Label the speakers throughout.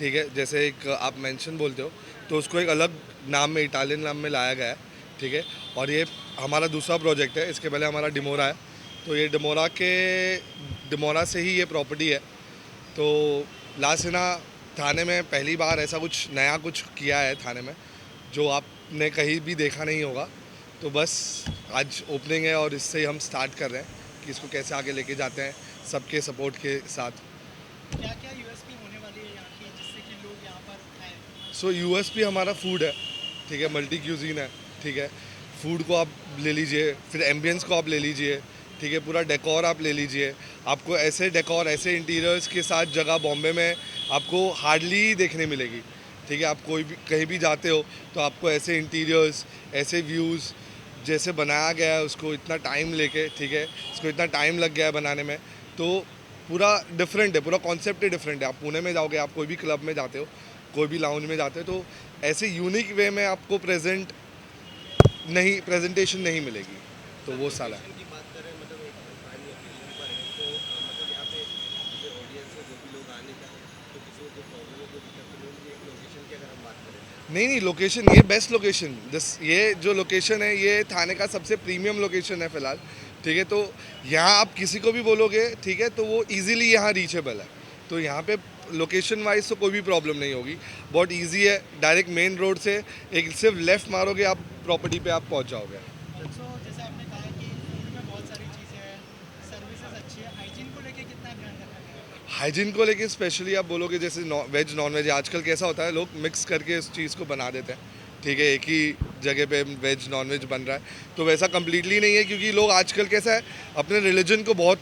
Speaker 1: ठीक है। जैसे एक आप मेंशन बोलते हो तो उसको एक अलग नाम में, इटालियन नाम में लाया गया है, ठीक है। और ये हमारा दूसरा प्रोजेक्ट है, इसके पहले हमारा डिमोरा है। तो ये डिमोरा से ही ये प्रॉपर्टी है। तो ला सिना थाने में पहली बार ऐसा कुछ नया कुछ किया है थाने में, जो आपने कहीं भी देखा नहीं होगा। तो बस आज ओपनिंग है और इससे ही हम स्टार्ट कर रहे हैं कि इसको कैसे आगे लेके जाते हैं सबके सपोर्ट के साथ।
Speaker 2: क्या क्या यूएसपी होने वाली है यहाँ की जिससे कि लोग यहाँ पर आए?
Speaker 1: सो यूएसपी हमारा फूड है, ठीक है। मल्टी क्यूजीन है, ठीक है। फूड को आप ले लीजिए, फिर एम्बियंस को आप ले लीजिए, ठीक है। पूरा डेकोर आप ले लीजिए। आपको ऐसे डेकोर, ऐसे इंटीरियर्स के साथ जगह बॉम्बे में आपको हार्डली देखने मिलेगी, ठीक है। आप कोई भी कहीं भी जाते हो तो आपको ऐसे इंटीरियर्स, ऐसे व्यूज़ जैसे बनाया गया है उसको इतना टाइम लेके, ठीक है। इसको इतना टाइम लग गया है बनाने में, तो पूरा डिफरेंट है, पूरा कॉन्सेप्ट ही डिफरेंट है। आप पुणे में जाओगे, आप कोई भी क्लब में जाते हो, कोई भी लाउंज में जाते हो, तो ऐसे यूनिक वे में आपको प्रेजेंटेशन नहीं मिलेगी। तो वो साला है।
Speaker 3: की बात करें मतलब एक प्राइम लोकेशन पर है तो मतलब यहाँ पे जो ऑडियंस है जो भी लोग आने का तो किसी को कोई प्रॉब्लम है कोई दिक्कत तो नहीं होगी एक लोकेशन की अगर हम बात करें?
Speaker 1: नहीं, लोकेशन ये बेस्ट लोकेशन, ये जो लोकेशन है ये थाने का सबसे प्रीमियम लोकेशन है फ़िलहाल, ठीक है। तो यहाँ आप किसी को भी बोलोगे, ठीक है, तो वो इजीली यहाँ रीचेबल है। तो यहाँ पे लोकेशन वाइज तो कोई भी प्रॉब्लम नहीं होगी, बहुत इजी है। डायरेक्ट मेन रोड से एक सिर्फ लेफ़्ट मारोगे आप प्रॉपर्टी पे आप पहुँच जाओगे।
Speaker 2: सो जैसे आपने कहा कि फूड में बहुत सारी चीज़ें हैं, सर्विसेज अच्छी है, हाइजीन को लेके कितना ध्यान रखा गया है?
Speaker 1: हाइजीन को लेके स्पेशली आप बोलोगे जैसे वेज नॉन वेज, आजकल कैसा होता है लोग मिक्स करके इस चीज़ को बना देते हैं, ठीक है। एक ही जगह पे वेज नॉन वेज बन रहा है, तो वैसा कम्प्लीटली नहीं है, क्योंकि लोग आजकल कैसा है अपने रिलीजन को बहुत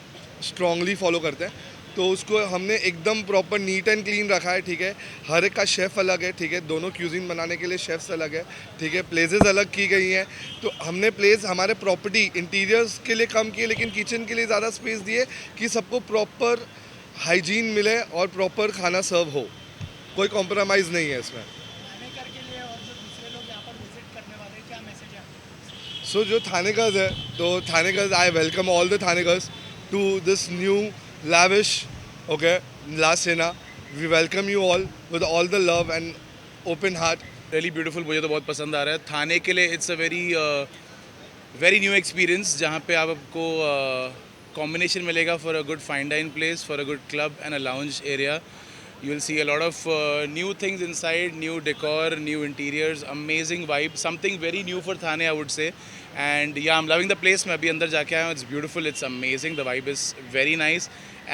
Speaker 1: स्ट्रांगली फॉलो करते हैं। तो उसको हमने एकदम प्रॉपर नीट एंड क्लीन रखा है, ठीक है। हर एक का शेफ़ अलग है, ठीक है। दोनों क्यूजिन बनाने के लिए शेफ्स अलग है, ठीक है। प्लेसेस अलग की गई हैं। तो हमने प्लेस हमारे प्रॉपर्टी इंटीरियर्स के लिए कम किए, लेकिन किचन के लिए ज़्यादा स्पेस दिए कि सबको प्रॉपर हाइजीन मिले और प्रॉपर खाना सर्व हो। कोई कॉम्प्रोमाइज़ नहीं है इसमें।
Speaker 2: थानेकर के लिए और जो दूसरे लोग यहाँ पर विजिट करने वाले हैं, क्या मैसेज है आपका?
Speaker 1: सो जो थानेगर्स है, तो Thanekars, I welcome all the Thanekars to this new lavish, okay, La Sena. We welcome you all with all the love and open heart.
Speaker 4: Really beautiful, मुझे तो बहुत पसंद आ रहा है। थाने के लिए it's a very new experience जहाँ पे आपको कॉम्बिनेशन मिलेगा for a good fine dine place, for a good club and a lounge area. You will see a lot of new things inside, new decor, new interiors, amazing vibe, something very new for Thane, I would say. And yeah, I'm loving the place. मैं अभी अंदर जाके आया हूँ. It's beautiful, it's amazing. The vibe is very nice.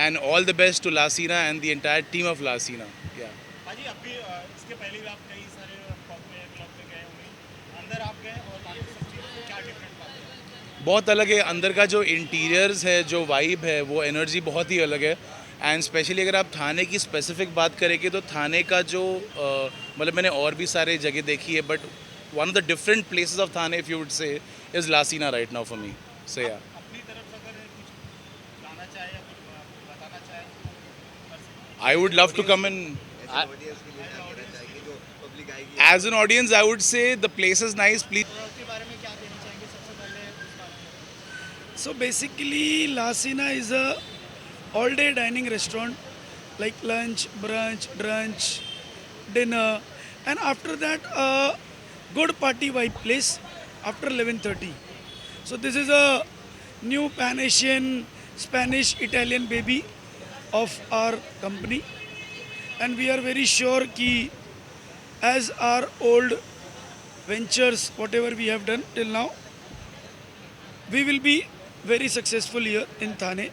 Speaker 4: And all the best to La Sina and the entire team of La Sina. Yeah.
Speaker 2: भाजी अभी इसके पहले भी आप कई सारे पब में, क्लब में गए होंगे, अंदर आप गए और बाकी सब चीज़ को क्या डिफरेंट पाते हैं?
Speaker 4: बहुत अलग है अंदर का जो इंटीरियर्स है, जो वाइब है, वो एनर्जी बहुत ही अलग है. एंड स्पेशली अगर आप थाने की स्पेसिफिक बात करेंगे तो थाने का जो मतलब मैंने और भी सारे जगह देखी है, but one of the different places of Thane if you would say is La Sina right now for me. So या
Speaker 2: अपनी तरफ से अगर कुछ लाना चाहे या कुछ बताना चाहे तो कर सकते हैं।
Speaker 4: I would love to come in
Speaker 3: audience के लिए क्या कहना चाहेंगे जो पब्लिक आएगी?
Speaker 4: As an audience. I would say the place is nice. Please
Speaker 2: के बारे में क्या देना चाहेंगे सबसे पहले उस बारे में?
Speaker 5: So basically, La Sina is a all-day dining restaurant, like lunch, brunch, dinner, and after that, a good party vibe place after 11:30. So this is a new Pan-Asian, Spanish, Italian baby of our company, and we are very sure कि as our old ventures, whatever we have done till now, we will be very successful here in Thane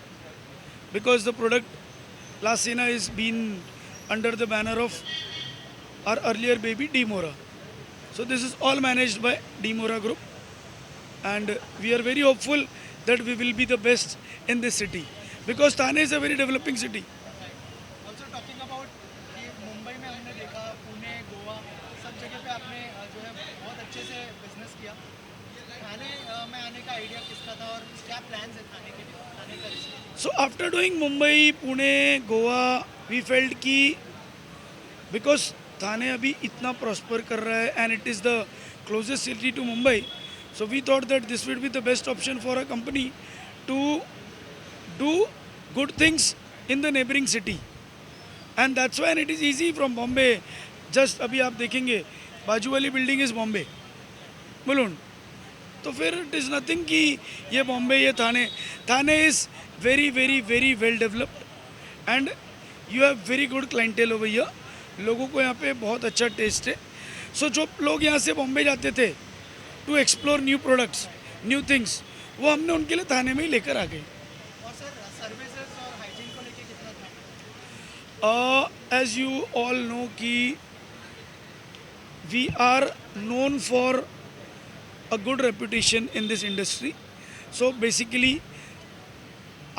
Speaker 5: because the product La Sina is been under the banner of our earlier baby Dimora. So this is all managed by Dimora Group, and we are very hopeful that we will be the best in this city because Thane is a very developing city.
Speaker 2: Also talking about कि मुंबई में हमने देखा, पुणे, गोवा, सब जगह पे आपने जो है बहुत अच्छे से बिजनेस किया. थाने में आने का आइडिया किसका था और क्या प्लान्स है थाने के लिए, थाने का रिश्ते?
Speaker 5: So after doing Mumbai, Pune, Goa, we felt कि because थाने अभी इतना प्रॉस्पर कर रहा है and it is the closest city to Mumbai, so we thought that this would be the best option for a company to do good things in the neighboring city. And that's why it is easy from Bombay. Just अभी आप देखेंगे बाजू वाली building is Bombay balloon. तो फिर it is nothing कि ये बॉम्बे ये Thane. Thane is very very very well developed and you have very good clientele over here. लोगों को यहाँ पे बहुत अच्छा टेस्ट है. सो जो लोग यहाँ से बॉम्बे जाते थे to explore new products new things, वो हमने उनके लिए थाने में ही लेकर आ गए.
Speaker 2: और सर सर्विसेज और हाइजीन को लेके कितना था?
Speaker 5: एज यू ऑल नो कि we are known for a good reputation in this industry. So basically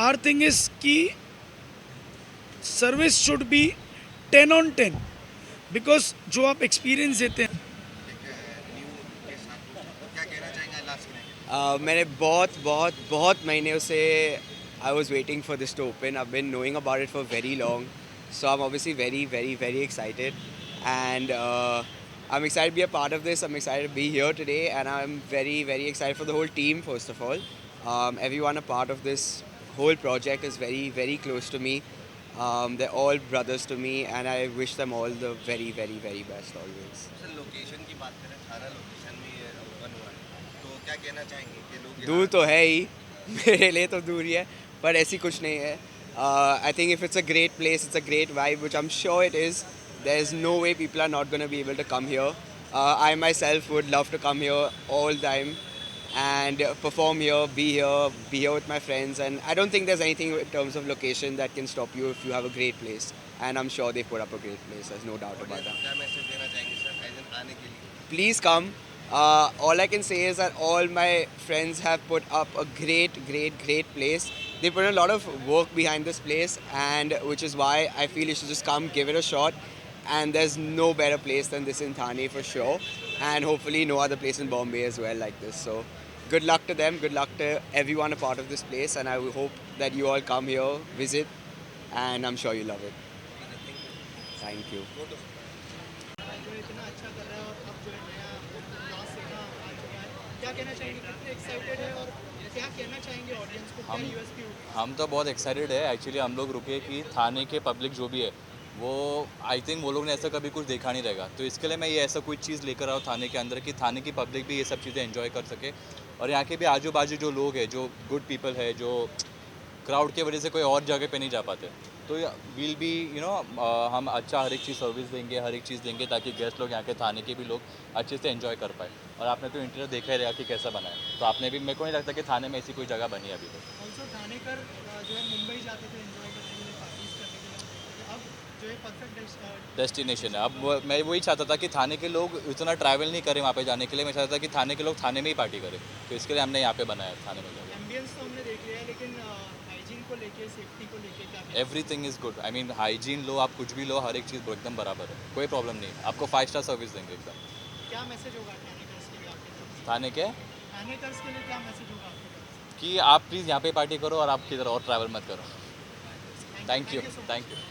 Speaker 5: our thing is कि service should be 10 on 10 because जो आप experience देते हैं.
Speaker 3: क्या कहना चाहेंगे लास्ट में?
Speaker 6: मैंने बहुत महीनों से I was waiting for this to open. I've been knowing about it for very long, so I'm obviously very excited, and I'm excited to be a part of this. I'm excited to be here today, and I'm very excited for the whole team. First of all, everyone a part of this whole project is very close to me. They're all brothers to me, and I wish them all the very best always.
Speaker 3: Sir location की बात करें, 18 location में ये open हुआ है, तो क्या कहना चाहेंगे कि लोग
Speaker 6: दूर तो है ही, मेरे लिए तो दूर ही है, पर ऐसी कुछ नहीं है. I think if it's a great place, it's a great vibe, which I'm sure it is. There's no way people are not going to be able to come here. I myself would love to come here all the time and perform here, be here with my friends. And I don't think there's anything in terms of location that can stop you if you have a great place. And I'm sure they put up a great place. There's no doubt about that.
Speaker 3: क्या message देना चाहेंगे sir as आने के लिए?
Speaker 6: Please come. All I can say is that all my friends have put up a great place. They put a lot of work behind this place, and which is why I feel you should just come, give it a shot. And there's no better place than this in Thane for sure, and hopefully no other place in Bombay as well like this. So good luck to them, good luck to everyone a part of this place, and I hope that you all come here, visit, and I'm sure you love it. Thank you.
Speaker 2: जो इतना अच्छा कर रहा है और अब जो है नया लास्ट सेना आ चुका है, क्या कहना चाहेंगे? कितने एक्साइटेड है और क्या कहना चाहेंगे ऑडियंस को? क्या यूएसपी होगी?
Speaker 7: हम तो बहुत एक्साइटेड है. एक्चुअली हम लोग रुके कि थाने के पब्लिक जो भी है वो आई थिंक वो लोग ने ऐसा कभी कुछ देखा नहीं रहेगा, तो इसके लिए मैं ये ऐसा कोई चीज़ लेकर आऊँ थाने के अंदर कि थाने की पब्लिक भी ये सब चीज़ें एंजॉय कर सके, और यहाँ के भी आजू बाजू जो लोग हैं, जो गुड पीपल है, जो क्राउड की वजह से कोई और जगह पे नहीं जा पाते, तो विल बी हम अच्छा हर एक चीज़ सर्विस देंगे, हर एक चीज़ देंगे ताकि गेस्ट लोग यहाँ के थाने के भी लोग अच्छे से एंजॉय कर पाए. और आपने तो इंटरव्यू देखा ही रहेगा कि कैसा बना है, तो आपने भी, मेरे को नहीं लगता कि थाने में ऐसी कोई जगह बनी है अभी तक.
Speaker 2: ऑल्सो थानेकर जो है मुंबई जाते थे एंजॉय करने के लिए, पार्टीज करने के लिए, अब जो है परफेक्ट
Speaker 7: डेस्टिनेशन है. अब मैं वही चाहता था कि थाने के लोग इतना ट्रैवल नहीं करें वहाँ पे जाने के लिए. मैं चाहता था कि थाने के लोग थाने में ही पार्टी करें, तो इसके लिए हमने यहाँ पे बनाया थाने में जाकर.
Speaker 2: एम्बियंस तो हमने देख लिया है, लेकिन हाइजीन को लेके, सेफ्टी को लेके क्या कहना?
Speaker 7: Everything is good. I mean hygiene लो, आप कुछ भी लो, हर एक चीज़ एकदम बराबर है, कोई प्रॉब्लम नहीं. आपको 5 स्टार सर्विस देंगे एकदम.
Speaker 2: क्या मैसेज होगा थानेकर्स के लिए आपके तरफ से?
Speaker 7: थाने के
Speaker 2: थानेकर्स के लिए क्या मैसेज होगा आपके तरफ से?
Speaker 7: कि आप प्लीज़ यहाँ पे पार्टी करो और आप किधर और ट्रैवल मत करो. Thank you. Thank you.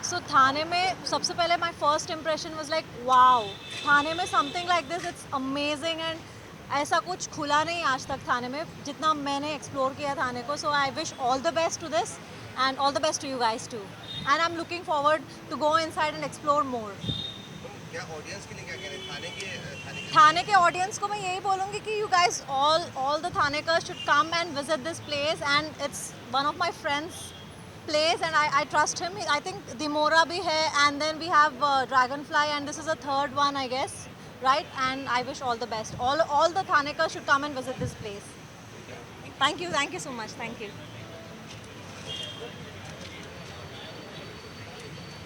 Speaker 8: So Thane में सबसे पहले my first impression was like wow, Thane में something like this, it's amazing. And ऐसा कुछ खुला नहीं आज तक थाने में जितना मैंने एक्सप्लोर किया थाने को. So I wish all the best to this and all the best to you guys too, and I am looking forward to go inside and explore more.
Speaker 3: क्या ऑडियंस के लिए क्या कह रहे हैं?
Speaker 8: थाने के ऑडियंस को मैं यही बोलूँगी कि you guys all the Thanekars should come and visit this place, and it's one of my friends place and I trust him. I think Dimora bhi hai, and then we have Dragonfly, and this is the third one I guess, right? And I wish all the best. All the Thanekars should come and visit this place. Thank you so much. Thank you.